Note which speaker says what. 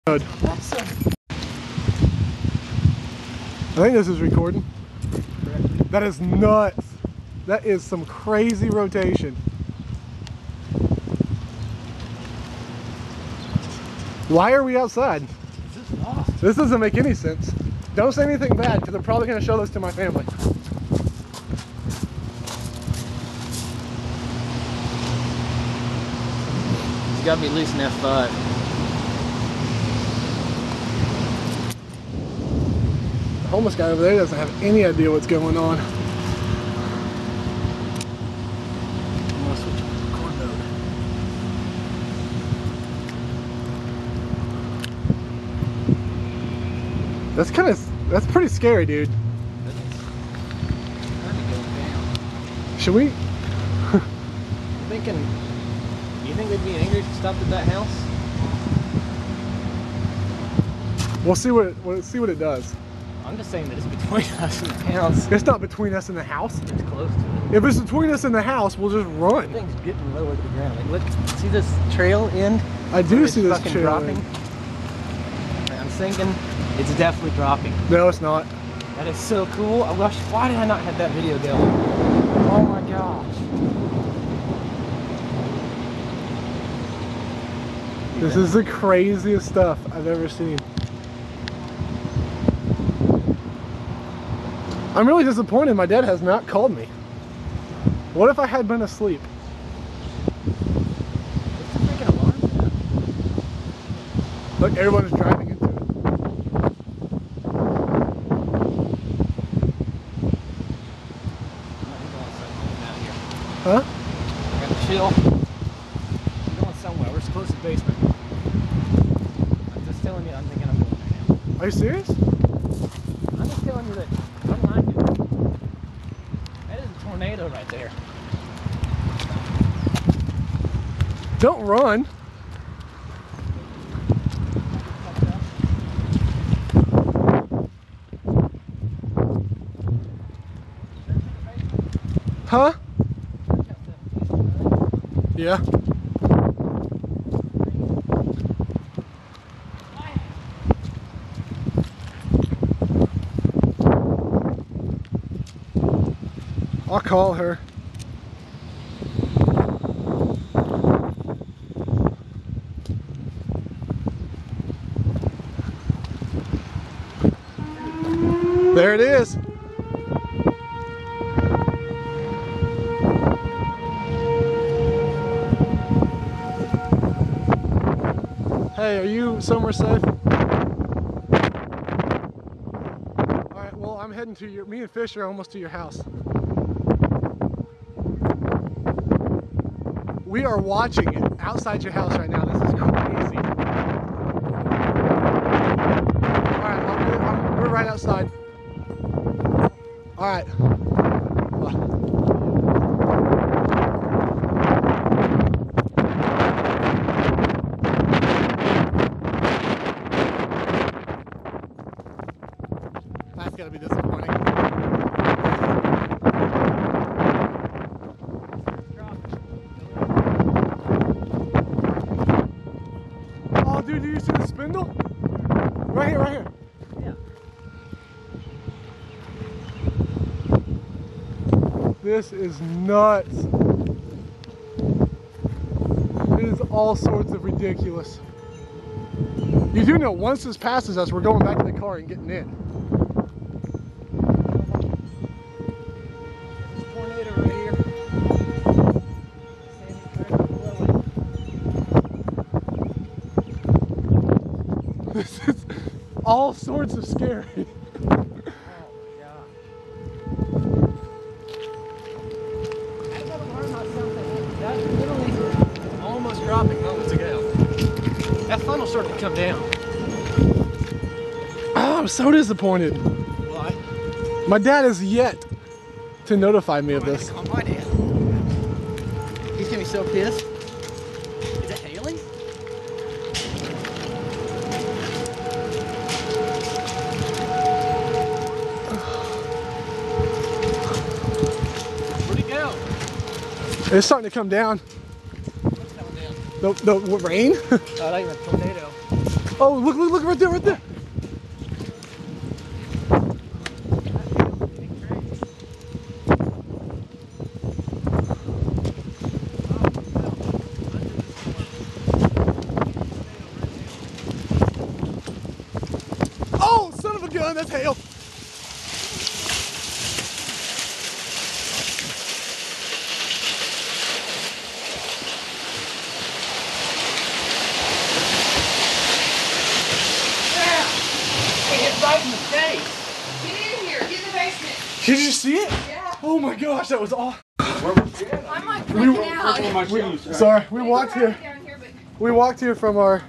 Speaker 1: Good. I think this is recording. That is nuts. That is some crazy rotation. Why are we outside? This doesn't make any sense. Don't say anything bad because I'm probably going to show this to my family.
Speaker 2: It's got to be at least an F5.
Speaker 1: The homeless guy over there doesn't have any idea what's going on.
Speaker 2: I'm going to switch to record mode.
Speaker 1: That's pretty scary, dude. Should we?
Speaker 2: You think they'd be angry if you stopped at that house?
Speaker 1: We'll see what it does.
Speaker 2: I'm just saying that it's between us and the house.
Speaker 1: It's not between us and the house.
Speaker 2: It's close to it.
Speaker 1: If it's between us and the house, we'll just run.
Speaker 2: That thing's getting lower to the ground. Like, look, see this trail end?
Speaker 1: I do see this trail
Speaker 2: dropping.
Speaker 1: end.
Speaker 2: I'm thinking it's definitely dropping.
Speaker 1: No, it's not.
Speaker 2: That is so cool. I wish. Why did I not have that video going? Oh my gosh.
Speaker 1: This is the craziest stuff I've ever seen. I'm really disappointed my dad has not called me. What if I had been asleep?
Speaker 2: What's the freaking alarm for that?
Speaker 1: Look, everyone's driving into it. Huh?
Speaker 2: I gotta chill. I'm going somewhere. We're close to the basement. I'm just telling you, I'm thinking I'm going there now.
Speaker 1: Are you serious?
Speaker 2: I'm just telling you that I don't like it. That is a tornado right there.
Speaker 1: Don't run. Huh? Yeah. I'll call her. There it is. Hey, are you somewhere safe? Alright, well, I'm heading to me and Fish are almost to your house. We are watching it outside your house right now. This is crazy. Alright, we're right outside. Alright. That's gotta be disappointing. Oh, dude, do you see the spindle? Right here, right here.
Speaker 2: Yeah.
Speaker 1: This is nuts. It is all sorts of ridiculous. You do know once this passes us, we're going back to the car and getting in.
Speaker 2: This tornado right here.
Speaker 1: This is all sorts of scary.
Speaker 2: Dropping moments ago. That funnel started to come down.
Speaker 1: Oh, I'm so disappointed.
Speaker 2: Why?
Speaker 1: My dad is yet to notify me of
Speaker 2: I had
Speaker 1: this.
Speaker 2: to call my dad. He's gonna be so pissed. Is it hailing? Where'd he go?
Speaker 1: It's starting to come down.
Speaker 2: What's coming down?
Speaker 1: The rain?
Speaker 2: Oh, not even a tornado.
Speaker 1: Oh, look right there, right there. Oh, son of a gun, that's hail.
Speaker 2: Right in the face.
Speaker 3: Get in here. Get in the basement.
Speaker 1: Did you see it?
Speaker 3: Yeah.
Speaker 1: Oh my gosh, that was awesome.
Speaker 3: I'm like freaking out.
Speaker 1: Sorry, we walked here.
Speaker 3: Down here, but
Speaker 1: We walked here from our